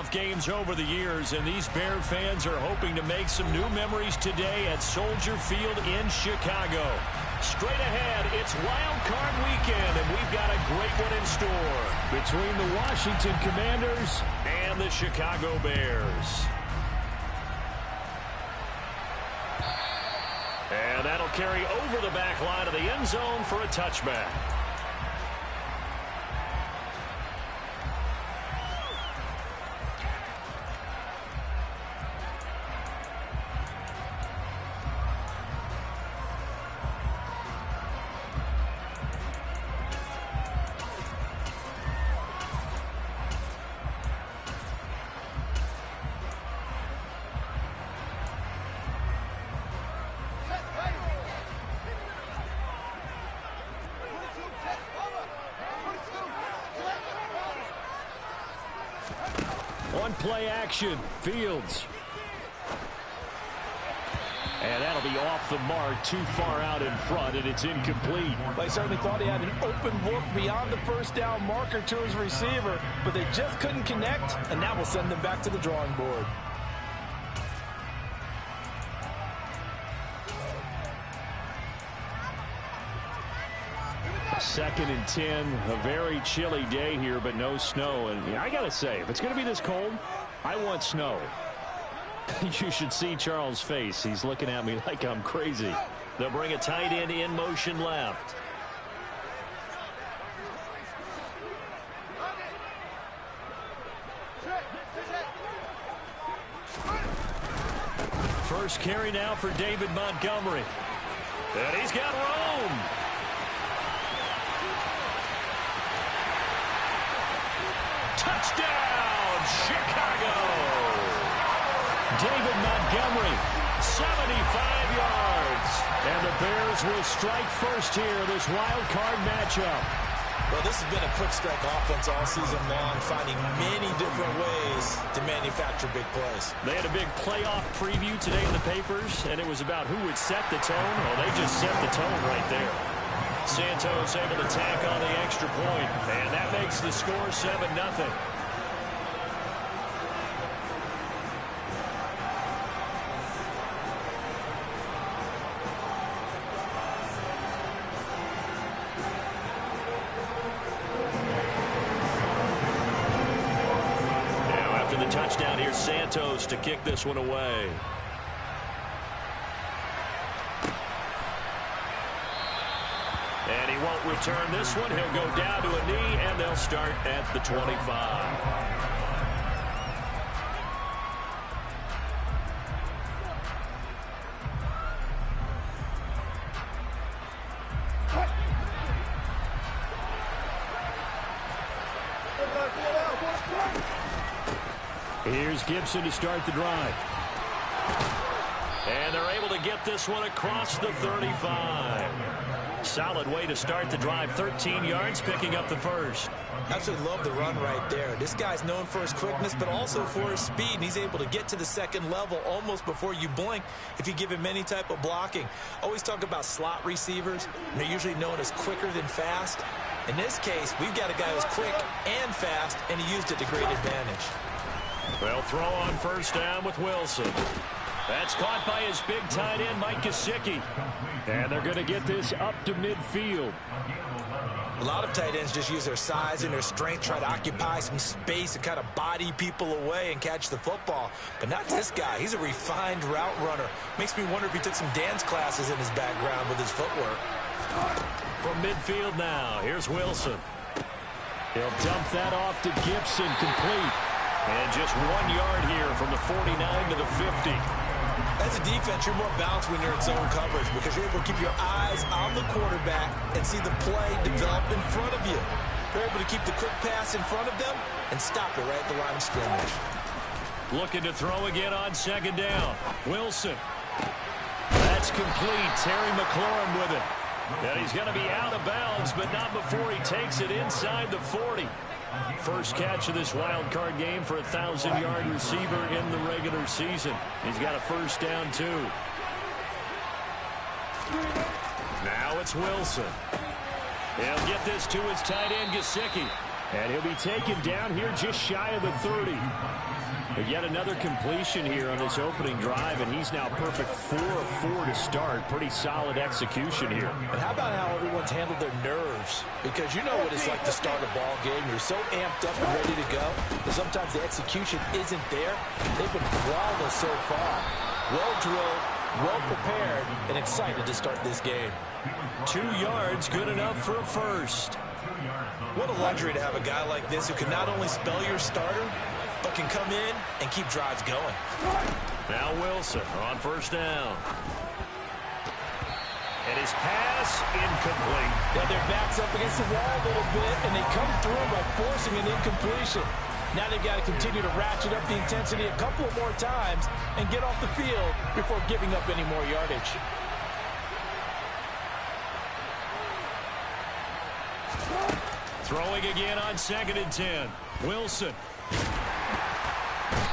playoff games over the years, and these Bear fans are hoping to make some new memories today at Soldier Field in Chicago. Straight ahead, it's Wild Card Weekend, and we've got a great one in store between the Washington Commanders and the Chicago Bears. And that'll carry over the back line of the end zone for a touchback. On play action, Fields. And that'll be off the mark, too far out in front, and it's incomplete. They certainly thought he had an open look beyond the first down marker to his receiver, but they just couldn't connect, and that will send them back to the drawing board. Second and 10, a very chilly day here, but no snow. And I got to say, if it's going to be this cold, I want snow. You should see Charles' face. He's looking at me like I'm crazy. They'll bring a tight end in motion left. First carry now for David Montgomery. And he's got room. Touchdown, Chicago! David Montgomery, 75 yards. And the Bears will strike first here, this wild card matchup. Well, this has been a quick strike offense all season long, finding many different ways to manufacture big plays. They had a big playoff preview today in the papers, and it was about who would set the tone. Well, they just set the tone right there. Santos able to tack on the extra point, and that makes the score 7-0. Now after the touchdown, here's Santos to kick this one away. And he won't return this one. He'll go down to a knee, and they'll start at the 25. Here's Gibson to start the drive. And they're able to get this one across the 35. Solid way to start the drive. 13 yards, picking up the first. Absolutely love the run right there. This guy's known for his quickness, but also for his speed. And he's able to get to the second level almost before you blink if you give him any type of blocking. Always talk about slot receivers. And they're usually known as quicker than fast. In this case, we've got a guy who's quick and fast, and he used it to great advantage. Well, throw on first down with Wilson. That's caught by his big tight end, Mike Gesicki. And they're going to get this up to midfield. A lot of tight ends just use their size and their strength, try to occupy some space and kind of body people away and catch the football. But not this guy. He's a refined route runner. Makes me wonder if he took some dance classes in his background with his footwork. From midfield now, here's Wilson. He'll dump that off to Gibson, complete. And just 1 yard here from the 49 to the 50. As a defense, you're more balanced when you're in zone coverage because you're able to keep your eyes on the quarterback and see the play develop in front of you. You're able to keep the quick pass in front of them and stop it right at the line of scrimmage. Looking to throw again on second down. Wilson. That's complete. Terry McLaurin with it. And he's going to be out of bounds, but not before he takes it inside the 40. First catch of this wild card game for a 1,000-yard receiver in the regular season. He's got a first down, too. Now it's Wilson. He'll get this to his tight end, Gesicki. And he'll be taken down here just shy of the 30. Yet another completion here on this opening drive, and he's now perfect 4 of 4 to start. Pretty solid execution here. And how about how everyone's handled their nerves? Because you know what it's like to start a ball game. You're so amped up and ready to go that sometimes the execution isn't there. They've been flawless so far. Well drilled, well prepared, and excited to start this game. 2 yards, good enough for a first. What a luxury to have a guy like this who can not only spell your starter, but can come in and keep drives going. Now Wilson on first down. And his pass incomplete. Now their back's up against the wall a little bit, and they come through by forcing an incompletion. Now they've got to continue to ratchet up the intensity a couple of more times and get off the field before giving up any more yardage. Throwing again on 2nd and 10. Wilson.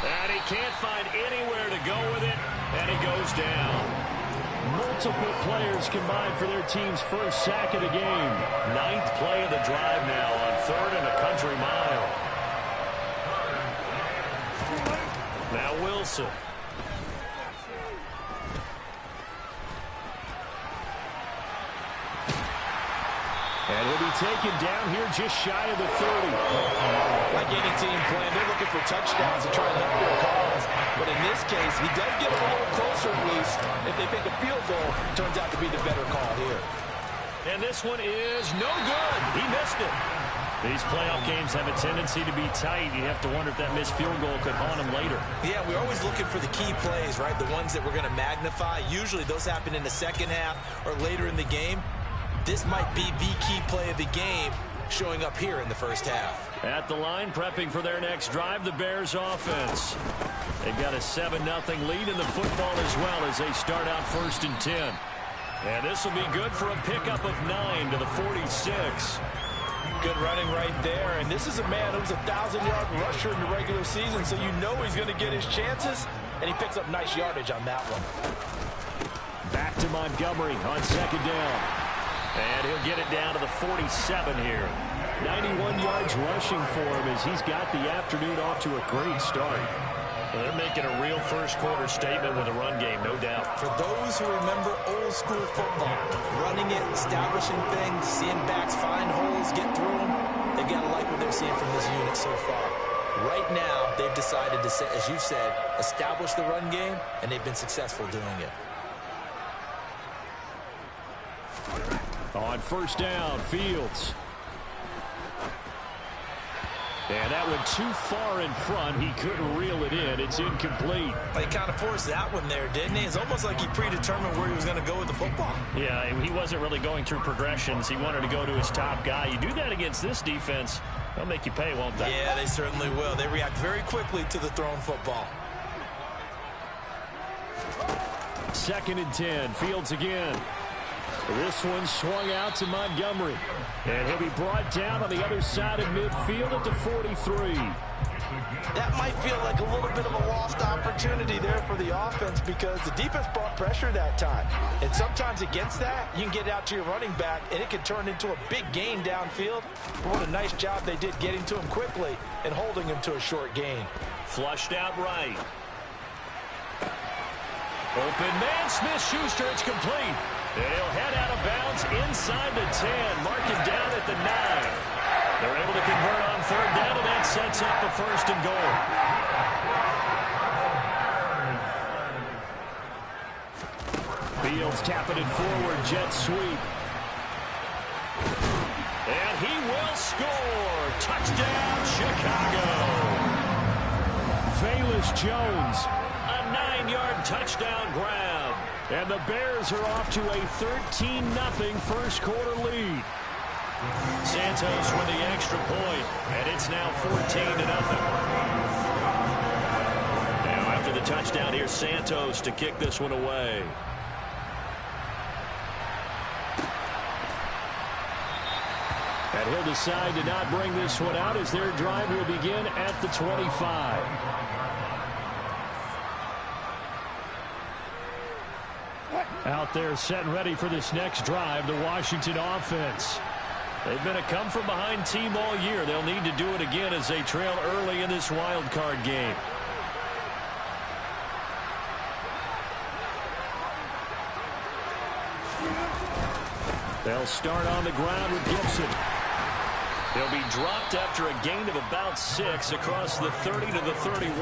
And he can't find anywhere to go with it, and he goes down. Multiple players combined for their team's first sack of the game. 9th play of the drive now on 3rd and a country mile. Now Wilson. And he'll be taken down here just shy of the 30. Like any team playing, they're looking for touchdowns to try and help their cause. But in this case, he does get them a little closer at least. If they think a field goal turns out to be the better call here. And this one is no good. He missed it. These playoff games have a tendency to be tight. You have to wonder if that missed field goal could haunt him later. Yeah, we're always looking for the key plays, right? The ones that we're going to magnify. Usually those happen in the second half or later in the game. This might be the key play of the game showing up here in the first half. At the line, prepping for their next drive, the Bears offense. They've got a 7-0 lead in the football as well as they start out 1st and 10. And this will be good for a pickup of 9 to the 46. Good running right there. And this is a man who's a 1,000-yard rusher in the regular season, so you know he's going to get his chances. And he picks up nice yardage on that one. Back to Montgomery on 2nd down. And he'll get it down to the 47 here. 91 yards rushing for him as he's got the afternoon off to a great start. Well, they're making a real first-quarter statement with a run game, no doubt. For those who remember old-school football, running it, establishing things, seeing backs find holes, get through them, they've got to like what they're seeing from this unit so far. Right now, they've decided to, as you've said, establish the run game, and they've been successful doing it. On first down, Fields. And that one too far in front. He couldn't reel it in. It's incomplete. But he kind of forced that one there, didn't he? It's almost like he predetermined where he was going to go with the football. Yeah, he wasn't really going through progressions. He wanted to go to his top guy. You do that against this defense, they'll make you pay, won't they? Yeah, they certainly will. They react very quickly to the thrown football. 2nd and 10. Fields again. This one swung out to Montgomery. And he'll be brought down on the other side of midfield at the 43. That might feel like a little bit of a lost opportunity there for the offense because the defense brought pressure that time. And sometimes against that, you can get out to your running back, and it can turn into a big gain downfield. But what a nice job they did getting to him quickly and holding him to a short gain. Flushed out right. Open man, Smith-Schuster, it's complete. And he'll head out of bounds inside the 10, mark him down at the 9. They're able to convert on 3rd down, and that sets up a 1st and goal. Fields tapping it forward, jet sweep. And he will score. Touchdown, Chicago. Velus Jones, a 9-yard touchdown grab. And the Bears are off to a 13-0 first-quarter lead. Santos with the extra point, and it's now 14-0. Now after the touchdown, here's Santos to kick this one away. And he'll decide to not bring this one out as their drive will begin at the 25. Out there set and ready for this next drive, the Washington offense. They've been a come-from-behind team all year. They'll need to do it again as they trail early in this wild card game. They'll start on the ground with Gibson. He'll be dropped after a gain of about 6 across the 30 to the 31.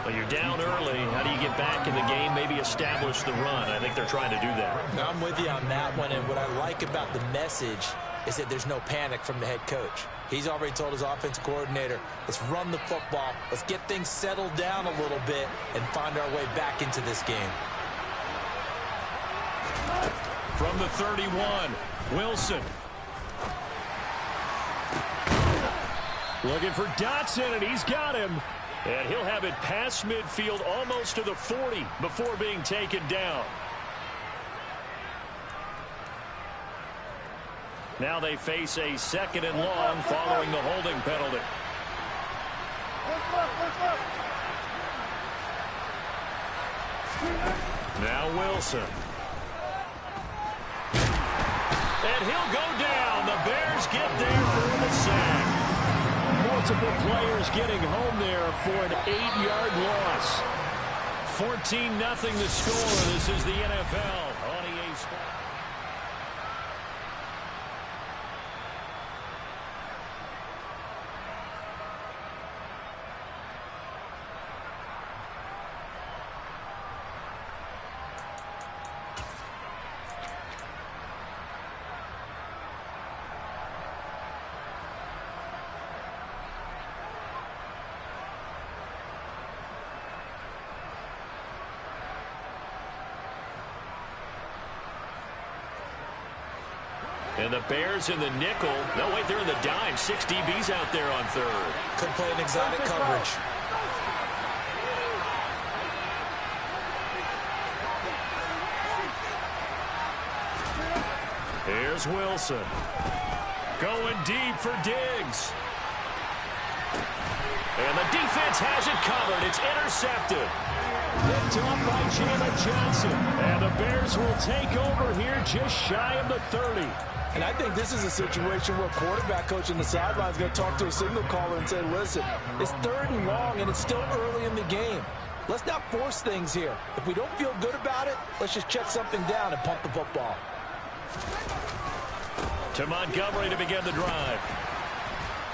Well, you're down early. How do you get back in the game, maybe establish the run? I think they're trying to do that. I'm with you on that one, and what I like about the message is that there's no panic from the head coach. He's already told his offensive coordinator, let's run the football, let's get things settled down a little bit and find our way back into this game. From the 31, Wilson. Looking for Dotson, and he's got him. And he'll have it past midfield almost to the 40 before being taken down. Now they face a 2nd and long following the holding penalty. Now Wilson. And he'll go down. The Bears get there for the sack. Multiple players getting home there for an 8-yard loss. 14-0 the score. This is the NFL on EA Sports. And the Bears in the nickel. No, wait, they're in the dime. 6 DBs out there on 3rd. Could play an exotic coverage. Here's Wilson. Going deep for Diggs. And the defense has it covered. It's intercepted. Picked up by Chandler Johnson. And the Bears will take over here just shy of the 30. And I think this is a situation where quarterback coach on the sideline is going to talk to a signal caller and say, listen, it's 3rd and long and it's still early in the game. Let's not force things here. If we don't feel good about it, let's just check something down and pump the football. To Montgomery to begin the drive.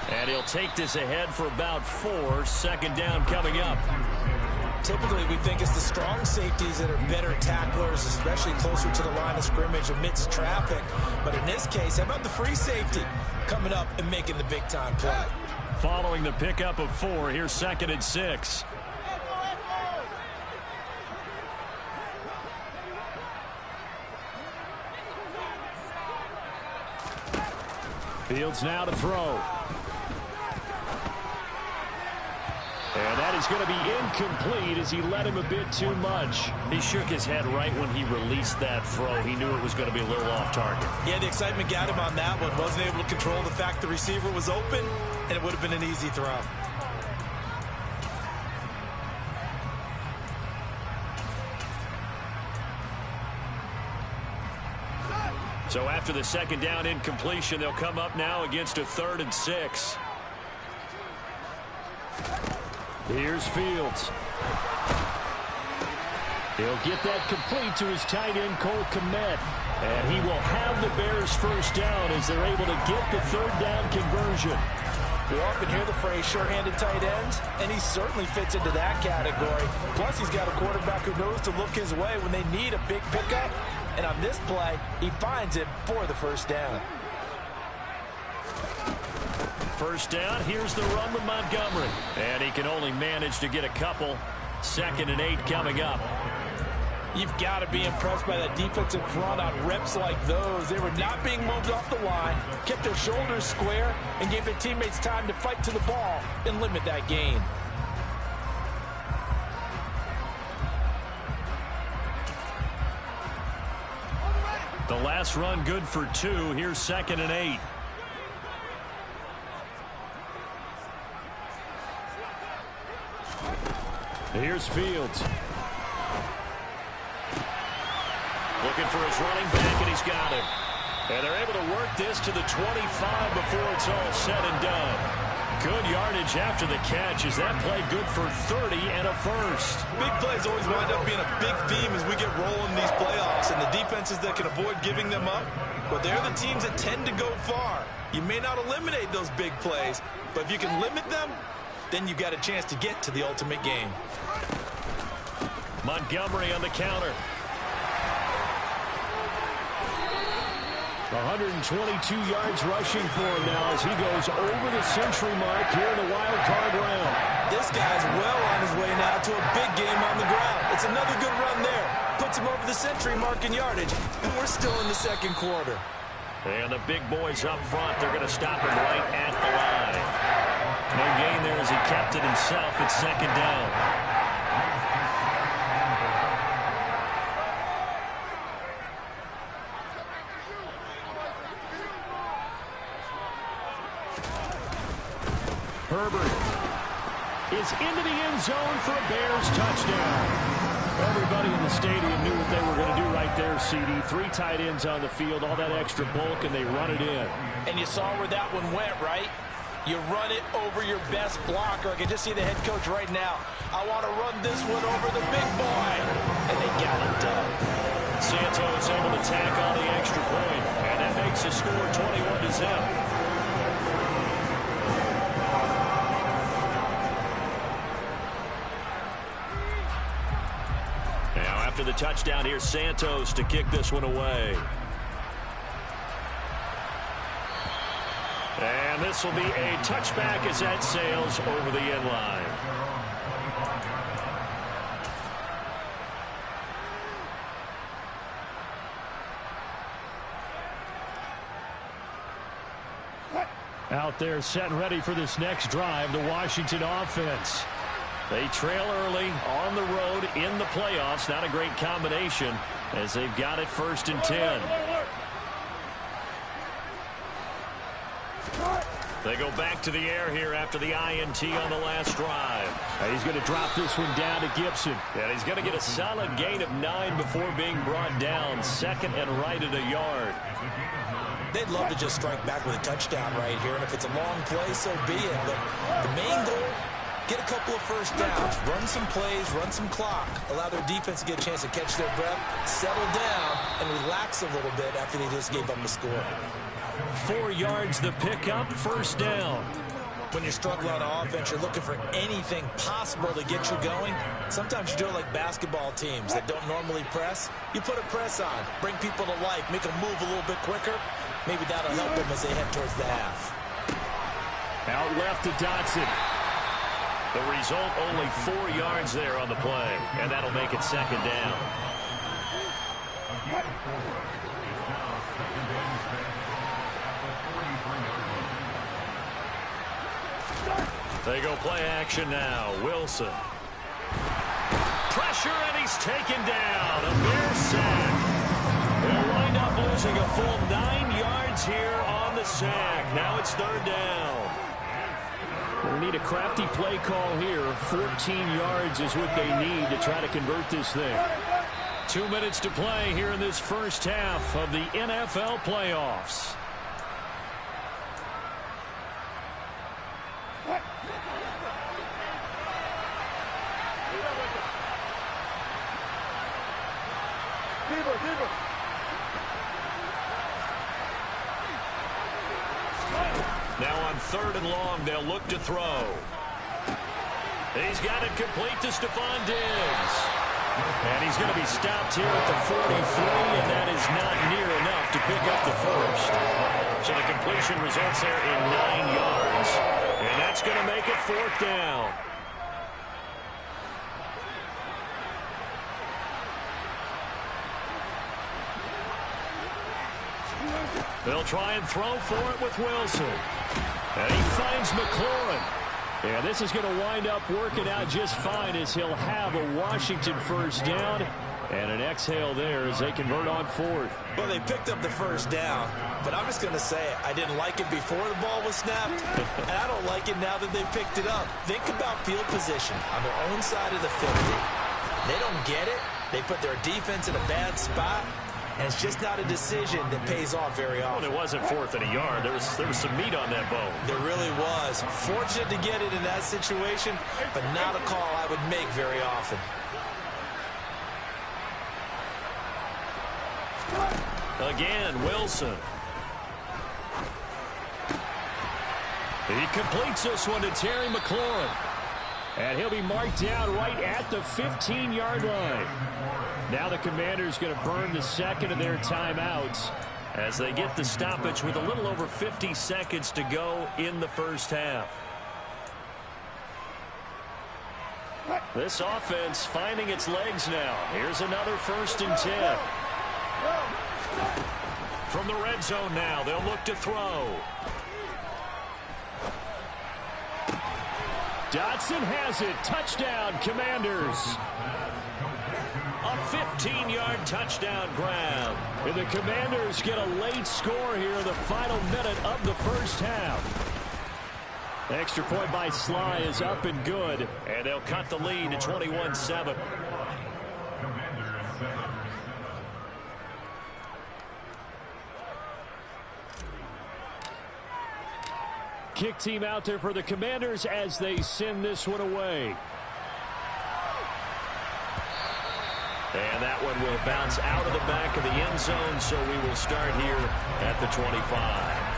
And he'll take this ahead for about 4. 2nd down coming up. Typically, we think it's the strong safeties that are better tacklers, especially closer to the line of scrimmage amidst traffic. But in this case, how about the free safety coming up and making the big-time play? Following the pickup of 4, here's 2nd and 6. Fields now to throw. And that is going to be incomplete as he led him a bit too much. He shook his head right when he released that throw. He knew it was going to be a little off target. Yeah, the excitement got him on that one. Wasn't able to control the fact the receiver was open, and it would have been an easy throw. So after the 2nd down incompletion, they'll come up now against a 3rd and 6. Here's Fields. He'll get that complete to his tight end, Cole Kmet. And he will have the Bears 1st down as they're able to get the 3rd down conversion. We often hear the phrase sure-handed tight ends, and he certainly fits into that category. Plus, he's got a quarterback who knows to look his way when they need a big pickup. And on this play, he finds it for the 1st down. 1st down, here's the run with Montgomery. And he can only manage to get a couple. 2nd and 8 coming up. You've got to be impressed by that defensive front on reps like those. They were not being moved off the line, kept their shoulders square, and gave their teammates time to fight to the ball and limit that gain. The last run good for 2. Here's 2nd and 8. Here's Fields. Looking for his running back, and he's got him. And they're able to work this to the 25 before it's all said and done. Good yardage after the catch. Is that play good for 30 and a first? Big plays always wind up being a big theme as we get rolling in these playoffs, and the defenses that can avoid giving them up, but they're the teams that tend to go far. You may not eliminate those big plays, but if you can limit them, then you've got a chance to get to the ultimate game. Montgomery on the counter. 122 yards rushing for him now as he goes over the century mark here in the wild card round. This guy's well on his way now to a big game on the ground. It's another good run there. Puts him over the century mark in yardage, and we're still in the second quarter. And the big boys up front, they're going to stop him right at the line. No gain there as he kept it himself at second down. Herbert is into the end zone for a Bears touchdown. Everybody in the stadium knew what they were going to do right there, CD. 3 tight ends on the field, all that extra bulk, and they run it in. And you saw where that one went, right? You run it over your best blocker. I can just see the head coach right now. I want to run this one over the big boy. And they got it done. Santos able to tack on the extra point, and that makes the score 21-0. After the touchdown, here's Santos to kick this one away. And this will be a touchback as that sails over the end line. Out there set and ready for this next drive, the Washington offense. They trail early on the road in the playoffs. Not a great combination as they've got it 1st and 10. They go back to the air here after the INT on the last drive. And he's going to drop this one down to Gibson. And he's going to get a solid gain of 9 before being brought down. 2nd and right at a yard. They'd love to just strike back with a touchdown right here. And if it's a long play, so be it. But the main goal, get a couple of first downs, run some plays, run some clock, allow their defense to get a chance to catch their breath, settle down, and relax a little bit after they just gave up the score. 4 yards the pickup, 1st down. When you're struggling on offense, you're looking for anything possible to get you going. Sometimes you do it like basketball teams that don't normally press. You put a press on, bring people to life, make them move a little bit quicker. Maybe that'll help them as they head towards the half. Out left to Dotson. The result, only 4 yards there on the play, and that'll make it 2nd down. They go play action now. Wilson. Pressure, and he's taken down. A Bear sack. They'll wind up losing a full 9 yards here on the sack. Now it's 3rd down. We need a crafty play call here. 14 yards is what they need to try to convert this thing. 2 minutes to play here in this first half of the NFL playoffs. Now on 3rd and long, they'll look to throw. He's got it complete to Stephon Diggs. And he's going to be stopped here at the 43, and that is not near enough to pick up the first. So the completion results there in 9 yards. And that's going to make it 4th down. They'll try and throw for it with Wilson. And he finds McLaurin. And this is going to wind up working out just fine as he'll have a Washington 1st down. And an exhale there as they convert on 4th. Well, they picked up the 1st down. But I'm just going to say I didn't like it before the ball was snapped. And I don't like it now that they picked it up. Think about field position on their own side of the 50. They don't get it. They put their defense in a bad spot. and it's just not a decision that pays off very often. Well, it wasn't 4th and a yard. There was some meat on that bone. There really was. Fortunate to get it in that situation, but not a call I would make very often. Again, Wilson. He completes this one to Terry McLaurin. And he'll be marked down right at the 15-yard line. Now the Commanders going to burn the second of their timeouts as they get the stoppage with a little over 50 seconds to go in the first half. This offense finding its legs now. Here's another 1st and 10. From the red zone now, they'll look to throw. Dotson has it. Touchdown, Commanders. A 15-yard touchdown grab. And the Commanders get a late score here in the final minute of the first half. Extra point by Sly is up and good. And they'll cut the lead to 21-7. Kick team out there for the Commanders as they send this one away. And that one will bounce out of the back of the end zone, so we will start here at the 25.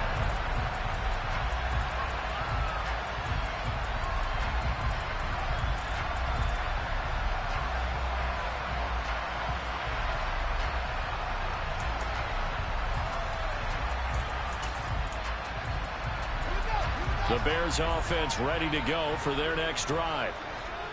The Bears offense ready to go for their next drive.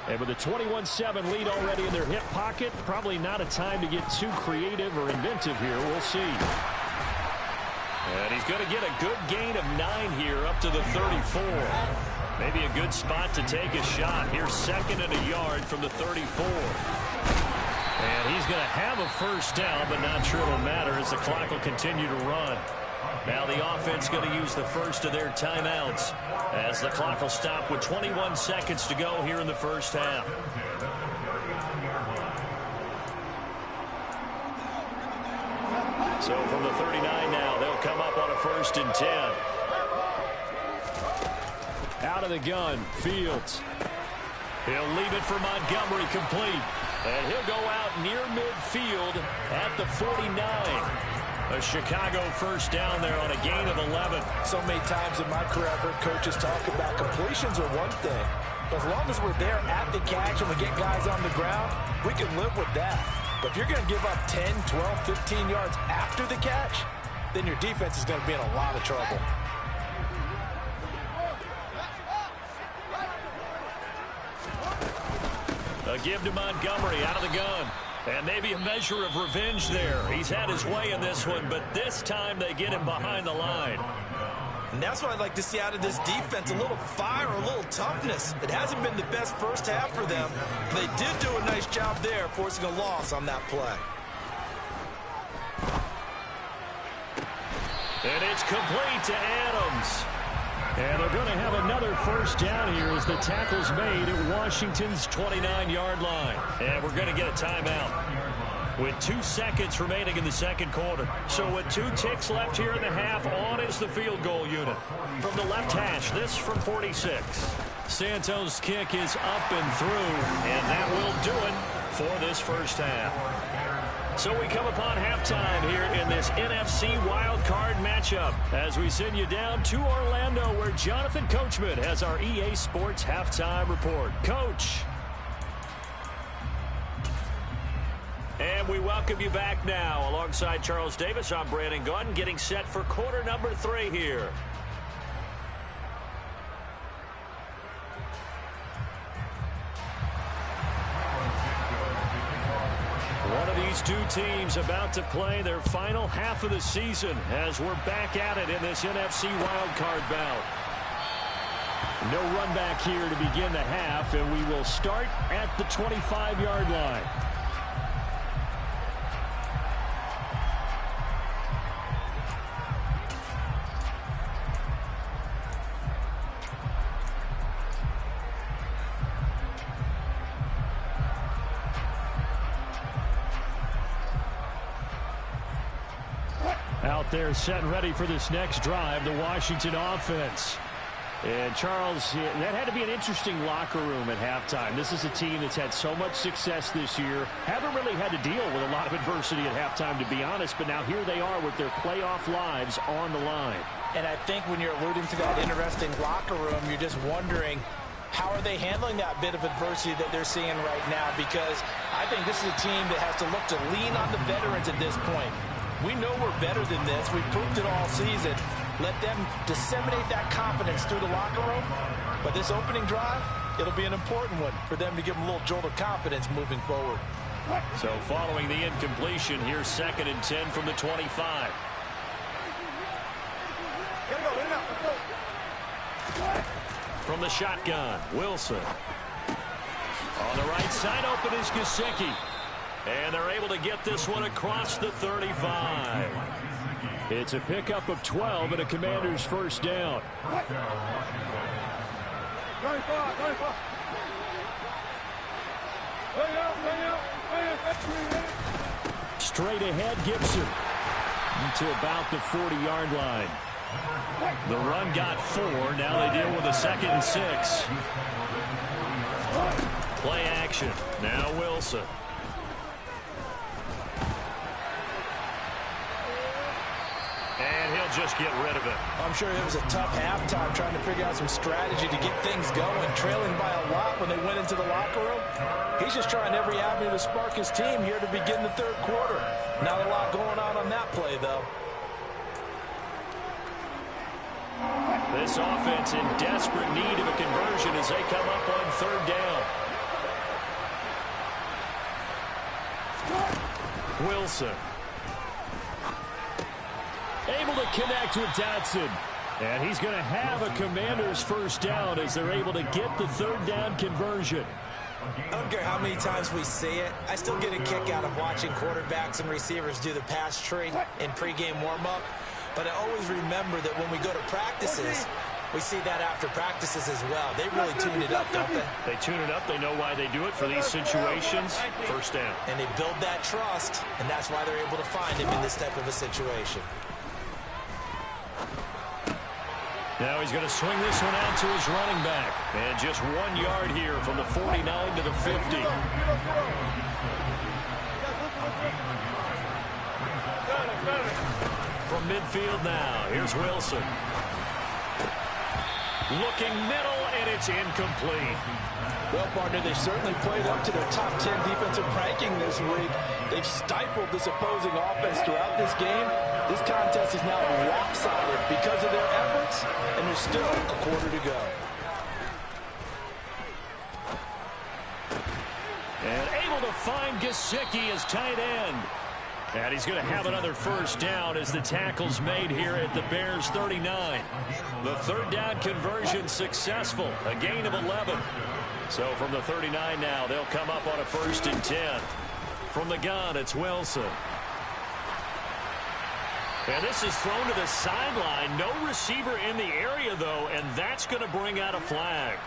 And with a 21-7 lead already in their hip pocket, probably not a time to get too creative or inventive here. We'll see. And he's going to get a good gain of 9 here up to the 34. Maybe a good spot to take a shot. Here's 2nd and a yard from the 34. And he's going to have a first down, but not sure it'll matter as the clock will continue to run. Now the offense going to use the first of their timeouts as the clock will stop with 21 seconds to go here in the first half. So from the 39 now, they'll come up on a 1st and 10. Out of the gun, Fields. He'll leave it for Montgomery complete. And he'll go out near midfield at the 49. A Chicago first down there on a gain of 11. So many times in my career I've heard coaches talk about completions are one thing. But as long as we're there at the catch and we get guys on the ground, we can live with that. But if you're going to give up 10, 12, 15 yards after the catch, then your defense is going to be in a lot of trouble. A give to Montgomery out of the gun. And maybe a measure of revenge there. He's had his way in this one, but this time they get him behind the line. And that's what I'd like to see out of this defense, a little fire, a little toughness. It hasn't been the best first half for them. They did do a nice job there, forcing a loss on that play. And it's complete to Adams. And they're going to have another first down here as the tackle's made at Washington's 29-yard line. And we're going to get a timeout with 2 seconds remaining in the second quarter. So with 2 ticks left here in the half, on is the field goal unit. From the left hash, this from 46. Santos' kick is up and through, and that will do it for this first half. So we come upon halftime here in this NFC wildcard matchup as we send you down to Orlando where Jonathan Coachman has our EA Sports halftime report. Coach. And we welcome you back now. Alongside Charles Davis, I'm Brandon Gunn, getting set for quarter number 3 here. One of these 2 teams about to play their final half of the season as we're back at it in this NFC wildcard bout. No run back here to begin the half, and we will start at the 25-yard line. Out there set and ready for this next drive, the Washington offense. And Charles, that had to be an interesting locker room at halftime. This is a team that's had so much success this year. Haven't really had to deal with a lot of adversity at halftime, to be honest. But now here they are with their playoff lives on the line. And I think when you're alluding to that interesting locker room, you're just wondering, how are they handling that bit of adversity that they're seeing right now? Because I think this is a team that has to look to lean on the veterans at this point. We know we're better than this. We've proved it all season. Let them disseminate that confidence through the locker room. But this opening drive, it'll be an important one for them to give them a little jolt of confidence moving forward. So following the incompletion, here's 2nd and 10 from the 25. From the shotgun, Wilson. On the right side, open is Gesicki. And they're able to get this one across the 35. It's a pickup of 12 and a Commander's first down. Straight ahead, Gibson to about the 40-yard line. The run got 4. Now they deal with a 2nd and 6. Play action. Now Wilson. And he'll just get rid of it. I'm sure it was a tough halftime trying to figure out some strategy to get things going, trailing by a lot when they went into the locker room. He's just trying every avenue to spark his team here to begin the 3rd quarter. Not a lot going on that play, though. This offense in desperate need of a conversion as they come up on 3rd down. Wilson. Able to connect with Dotson. And he's going to have a Commander's first down as they're able to get the 3rd down conversion. I don't care how many times we see it. I still get a kick out of watching quarterbacks and receivers do the pass tree in pregame warm-up. But I always remember that when we go to practices, we see that after practices as well. They really tune it up, don't they? They tune it up. They know why they do it for these situations. First down. And they build that trust, and that's why they're able to find him in this type of a situation. Now he's going to swing this one out to his running back. And just 1 yard here from the 49 to the 50. From midfield now, here's Wilson. Looking middle, and it's incomplete. Well, partner, they certainly played up to their top 10 defensive ranking this week. They've stifled this opposing offense throughout this game. This contest is now lopsided because of their efforts, and there's still a quarter to go. And able to find Gesicki as tight end. And he's going to have another first down as the tackle's made here at the Bears 39. The 3rd down conversion successful, a gain of 11. So from the 39 now, they'll come up on a 1st and 10. From the gun, it's Wilson. And this is thrown to the sideline. No receiver in the area, though, and that's going to bring out a flag.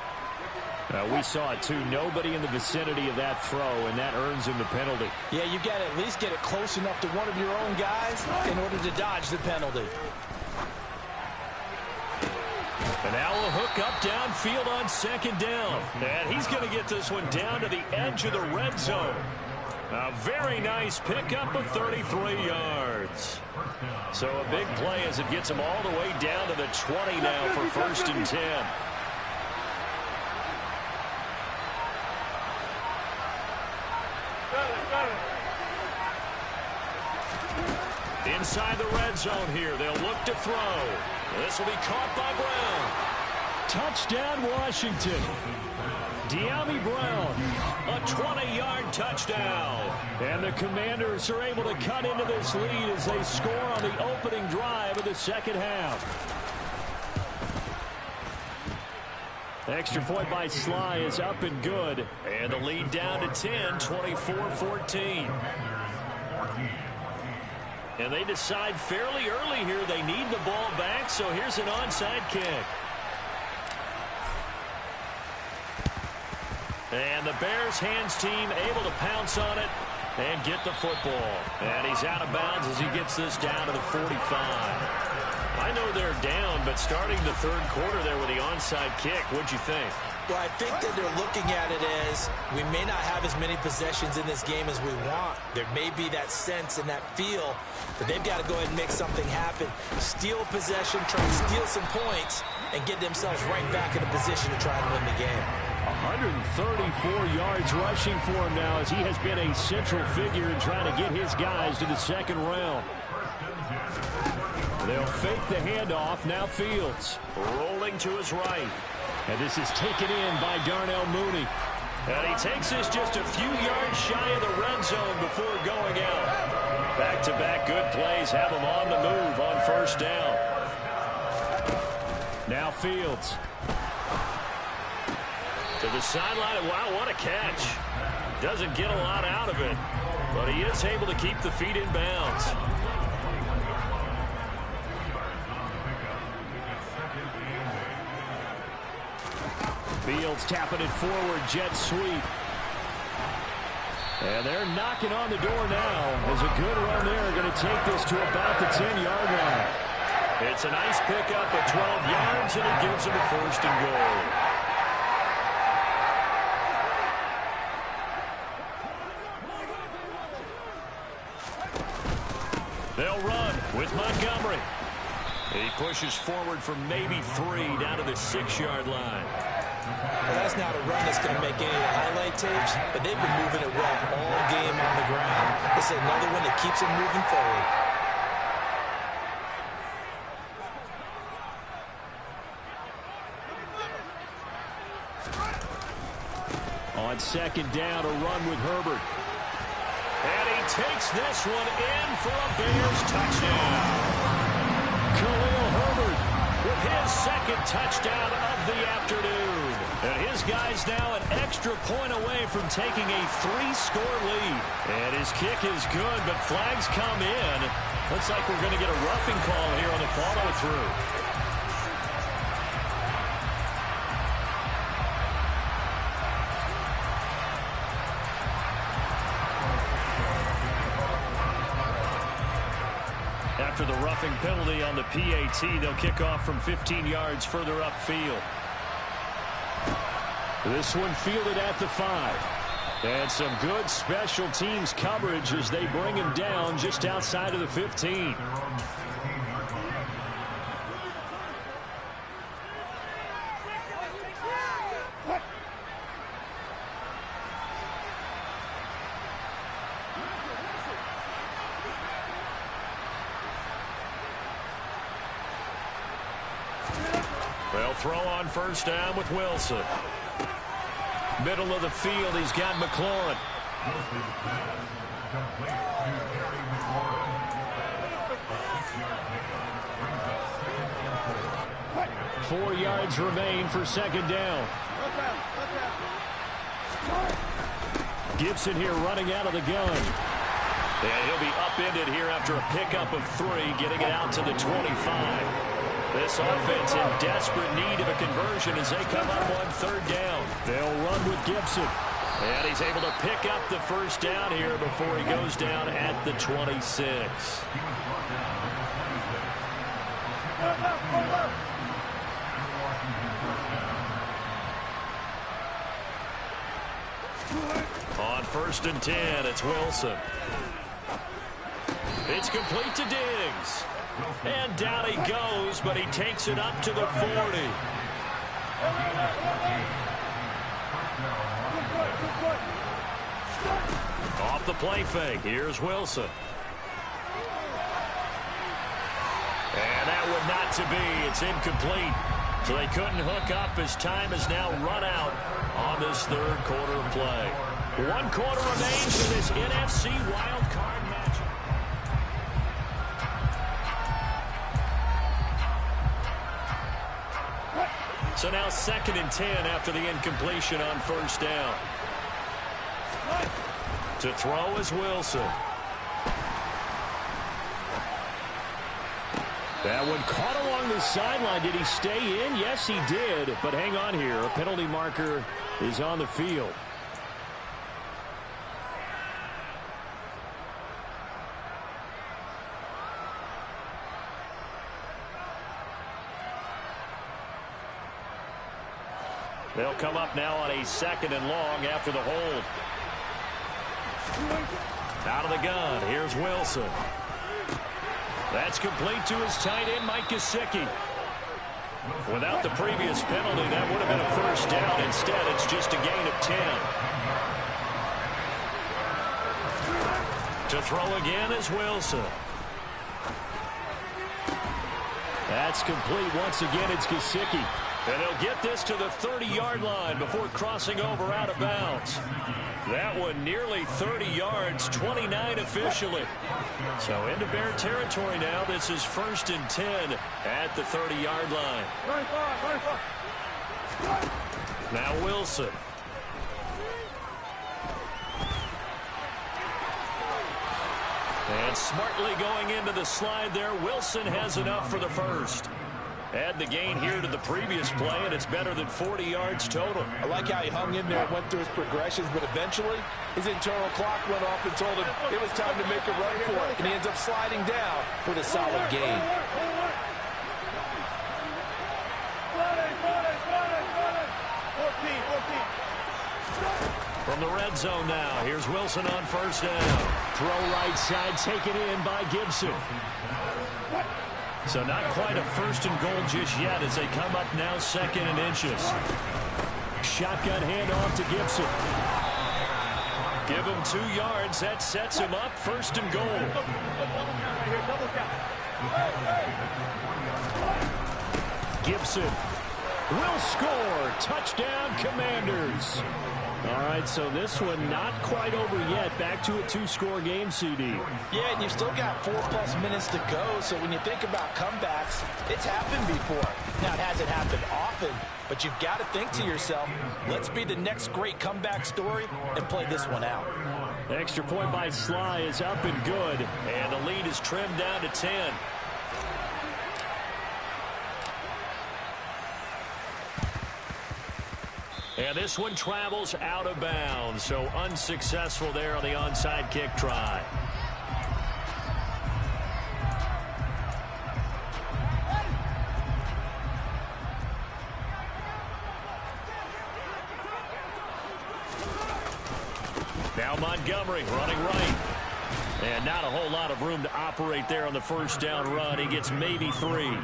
We saw it, too. Nobody in the vicinity of that throw, and that earns him the penalty. Yeah, you got to at least get it close enough to one of your own guys in order to dodge the penalty. And now a hook up downfield on 2nd down. And he's going to get this one down to the edge of the red zone. A very nice pickup of 33 yards. So a big play as it gets him all the way down to the 20 now for 1st and 10. Inside the red zone here, they'll look to throw. This will be caught by Brown. Touchdown, Washington. De'Ami Brown, a 20-yard touchdown. And the Commanders are able to cut into this lead as they score on the opening drive of the 2nd half. The extra point by Sly is up and good. And the lead down to 10, 24-14. And they decide fairly early here they need the ball back, so here's an onside kick. And the Bears hands team able to pounce on it and get the football. And he's out of bounds as he gets this down to the 45. I know they're down, but starting the third quarter there with the onside kick, what'd you think? Well, I think that they're looking at it as we may not have as many possessions in this game as we want. There may be that sense and that feel that they've got to go ahead and make something happen. Steal possession, try and steal some points, and get themselves right back in a position to try and win the game. 134 yards rushing for him now as he has been a central figure in trying to get his guys to the second round. They'll fake the handoff. Now Fields rolling to his right. And this is taken in by Darnell Mooney. And he takes this just a few yards shy of the red zone before going out. Back-to-back good plays have him on the move on first down. Now Fields. To the sideline. Wow, what a catch. Doesn't get a lot out of it, but he is able to keep the feet in bounds. Fields tapping it forward, jet sweep. And they're knocking on the door now as a good run there going to take this to about the 10-yard line. It's a nice pickup of 12 yards, and it gives them a first and goal. They'll run with Montgomery. He pushes forward from maybe 3 down to the 6-yard line. Well, that's not a run that's going to make any of the highlight tapes, but they've been moving it well all game on the ground. This is another one that keeps them moving forward. On second down, a run with Herbert. And he takes this one in for a Bears touchdown. Khalil Herbert with his second touchdown of the afternoon. And his guy's now an extra point away from taking a 3-score lead. And his kick is good, but flags come in. Looks like we're going to get a roughing call here on the follow-through. After the roughing penalty on the PAT, they'll kick off from 15 yards further upfield. This one fielded at the 5. And some good special teams coverage as they bring him down just outside of the 15. They'll throw on first down with Wilson. Middle of the field, he's got McLaurin. 4 yards remain for second down. Gibson here running out of the gun. And he'll be upended here after a pickup of 3, getting it out to the 25. This offense in desperate need of a conversion as they come up on third down. They'll run with Gibson. And he's able to pick up the first down here before he goes down at the 26. On first and 10, it's Wilson. It's complete to Diggs. And down he goes, but he takes it up to the 40. Off the play fake, here's Wilson. And that would not to be. It's incomplete. So they couldn't hook up as time has now run out on this third quarter of play. 1 quarter remains in this NFC wild card matchup. So now second and 10 after the incompletion on first down. To throw is Wilson. That one caught along the sideline. Did he stay in? Yes, he did. But hang on here. A penalty marker is on the field. They'll come up now on a 2nd and long after the hold. Out of the gun, here's Wilson. That's complete to his tight end, Mike Gesicki. Without the previous penalty, that would have been a first down. Instead, it's just a gain of 10. To throw again is Wilson. That's complete. Once again, it's Gesicki. And they'll get this to the 30-yard line before crossing over out of bounds. That one nearly 30 yards, 29 officially. So into Bear territory now. This is 1st and 10 at the 30-yard line. Now Wilson. And smartly going into the slide there. Wilson has enough for the first. Add the gain here to the previous play, and it's better than 40 yards total. I like how he hung in there and went through his progressions, but eventually his internal clock went off and told him it was time to make a run for it, and he ends up sliding down with a solid gain. From the red zone now, here's Wilson on 1st down. Throw right side, taken in by Gibson. So not quite a 1st and goal just yet as they come up now 2nd and inches. Shotgun handoff to Gibson. Give him 2 yards. That sets him up 1st and goal. Gibson will score. Touchdown, Commanders. All right, so this one not quite over yet. Back to a 2-score game, CD. Yeah, and you've still got 4+ minutes to go, so when you think about comebacks, it's happened before. Now, it hasn't happened often, but you've got to think to yourself, let's be the next great comeback story and play this one out. Extra point by Sly is up and good, and the lead is trimmed down to 10. And this one travels out of bounds, so unsuccessful there on the onside kick try. Now Montgomery running right. And not a whole lot of room to operate there on the 1st down run. He gets maybe 3.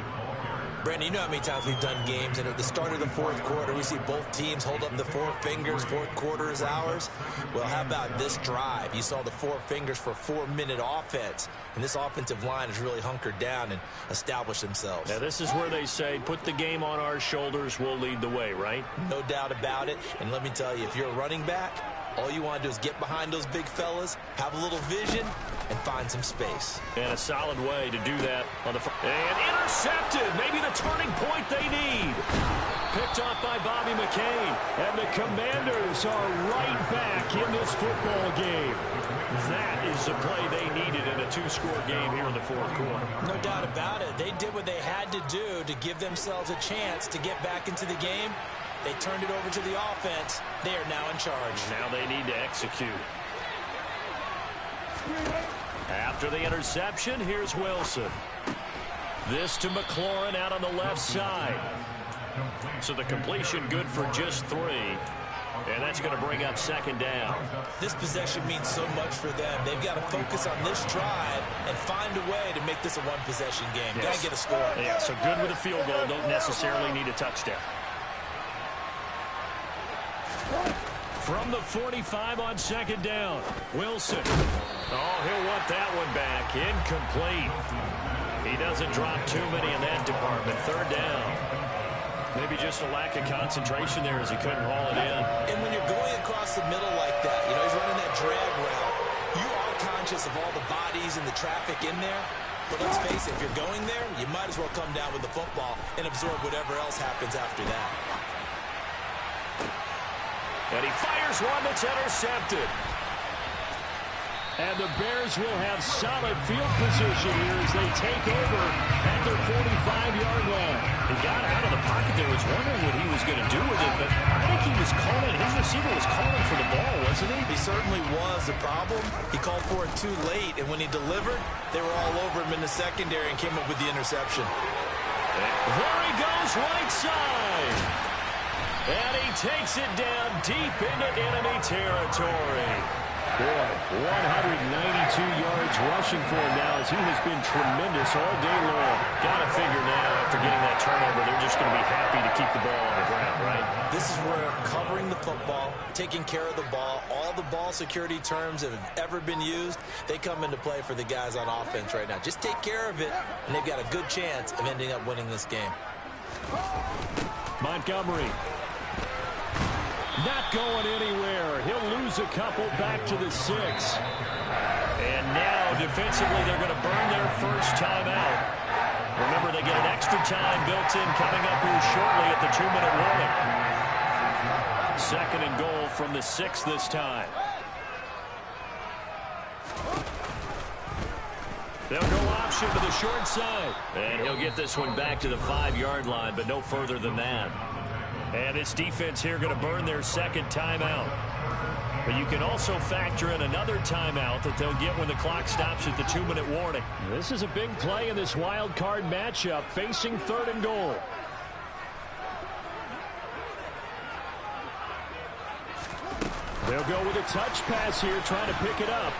Brandon, you know how many times we've done games, and at the start of the 4th quarter, we see both teams hold up the 4 fingers, 4th quarter is ours. Well, how about this drive? You saw the 4 fingers for 4-minute offense, and this offensive line has really hunkered down and established themselves. Now, this is where they say, put the game on our shoulders, we'll lead the way, right? No doubt about it, and let me tell you, if you're a running back, all you want to do is get behind those big fellas, have a little vision, and find some space. And a solid way to do that on the front. And intercepted. Maybe the turning point they need. Picked off by Bobby McCain. And the Commanders are right back in this football game. That is the play they needed in a 2-score game here in the 4th quarter. No doubt about it. They did what they had to do to give themselves a chance to get back into the game. They turned it over to the offense. They are now in charge. Now they need to execute. After the interception, here's Wilson. This to McLaurin out on the left side. So the completion good for just 3. And that's going to bring up 2nd down. This possession means so much for them. They've got to focus on this drive and find a way to make this a 1-possession game. Yes. Got to get a score. Yeah, so good with a field goal. Don't necessarily need a touchdown. From the 45 on 2nd down, Wilson. Oh, he'll want that one back. Incomplete. He doesn't drop too many in that department. 3rd down. Maybe just a lack of concentration there as he couldn't haul it in. And when you're going across the middle like that, you know, he's running that drag route, you are conscious of all the bodies and the traffic in there. But let's face it, if you're going there, you might as well come down with the football and absorb whatever else happens after that. And he fires one that's intercepted. And the Bears will have solid field position here as they take over at their 45-yard line. He got out of the pocket there. Was wondering what he was going to do with it, but I think he was calling. His receiver was calling for the ball, wasn't he? He certainly was. The problem, he called for it too late, and when he delivered, they were all over him in the secondary and came up with the interception. There he goes, right side. And he takes it down deep into enemy territory. Boy, 192 yards rushing for him now as he has been tremendous all day long. Got to figure now after getting that turnover, they're just going to be happy to keep the ball on the ground, right? This is where covering the football, taking care of the ball, all the ball security terms that have ever been used, they come into play for the guys on offense right now. Just take care of it, and they've got a good chance of ending up winning this game. Montgomery. Not going anywhere. He'll lose a couple back to the 6. And now, defensively, they're going to burn their first timeout. Remember, they get an extra time built in coming up here shortly at the 2-minute warning. 2nd and goal from the 6 this time. They'll go option to the short side. And he'll get this one back to the 5-yard line, but no further than that. And this defense here going to burn their 2nd timeout. But you can also factor in another timeout that they'll get when the clock stops at the 2-minute warning. This is a big play in this wild card matchup, facing 3rd and goal. They'll go with a touch pass here, trying to pick it up.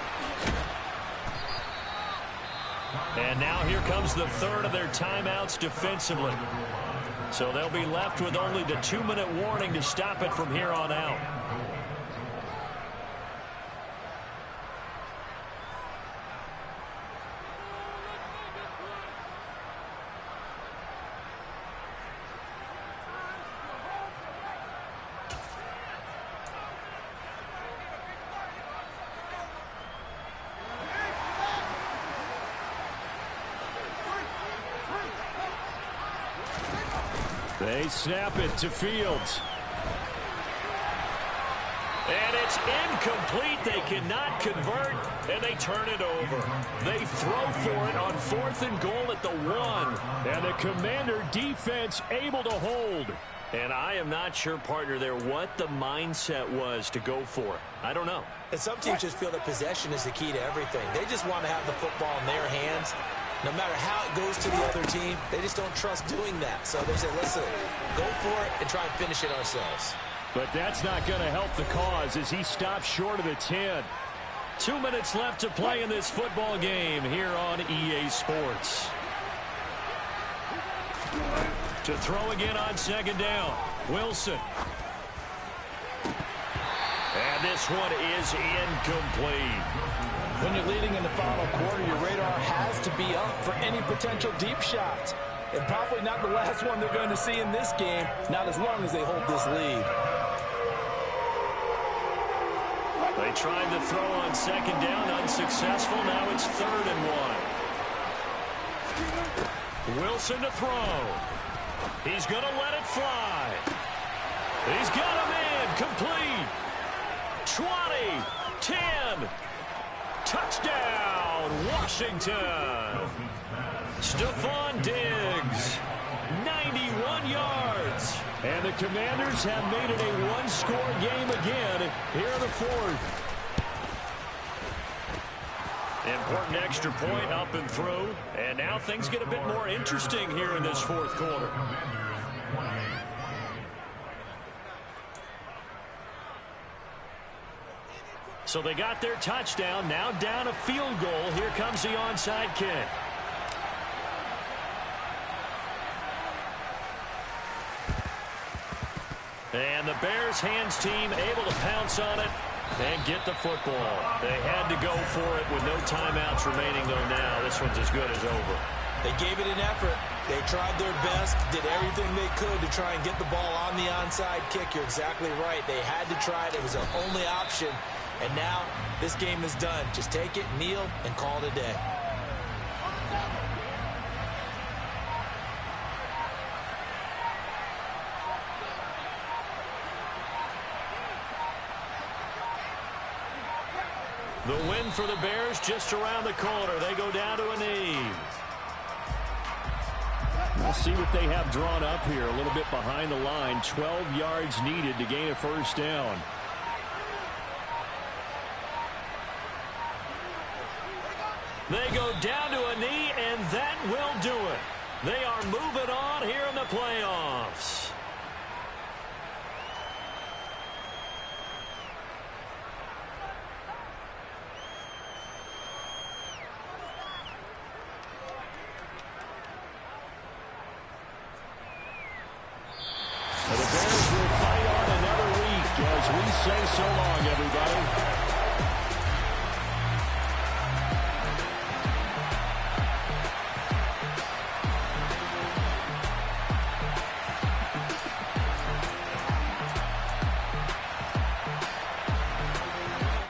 And now here comes the 3rd of their timeouts defensively. So they'll be left with only the 2-minute warning to stop it from here on out. They snap it to Fields. And it's incomplete. They cannot convert, and they turn it over. They throw for it on 4th and goal at the 1. And the Commander defense able to hold. And I am not sure, partner, there what the mindset was to go for it. I don't know. And some teams just feel that possession is the key to everything. They just want to have the football in their hands. No matter how it goes to the other team, they just don't trust doing that. So they say, listen, go for it and try and finish it ourselves. But that's not going to help the cause as he stops short of the 10. 2 minutes left to play in this football game here on EA Sports. To throw again on 2nd down. Wilson. And this one is incomplete. When you're leading in the final quarter, your radar has to be up for any potential deep shots. And probably not the last one they're going to see in this game, not as long as they hold this lead. They tried to throw on 2nd down, unsuccessful. Now it's 3rd and 1. Wilson to throw. He's going to let it fly. He's got a man, complete. 20, 10. Touchdown, Washington. Stephon Diggs, 91 yards. And the Commanders have made it a one-score game again here in the 4th. Important extra point up and through. And now things get a bit more interesting here in this 4th quarter. So they got their touchdown, now down a field goal. Here comes the onside kick. And the Bears hands team able to pounce on it and get the football. They had to go for it with no timeouts remaining, though now. This one's as good as over. They gave it an effort. They tried their best, did everything they could to try and get the ball on the onside kick. You're exactly right. They had to try it. It was their only option. And now this game is done. Just take it, kneel, and call it a day. The win for the Bears just around the corner. They go down to a knee. We'll see what they have drawn up here. A little bit behind the line. 12 yards needed to gain a first down. They go down to a knee, and that will do it. They are moving on here in the playoffs. The Bears will fight on another week as we say so long, everybody.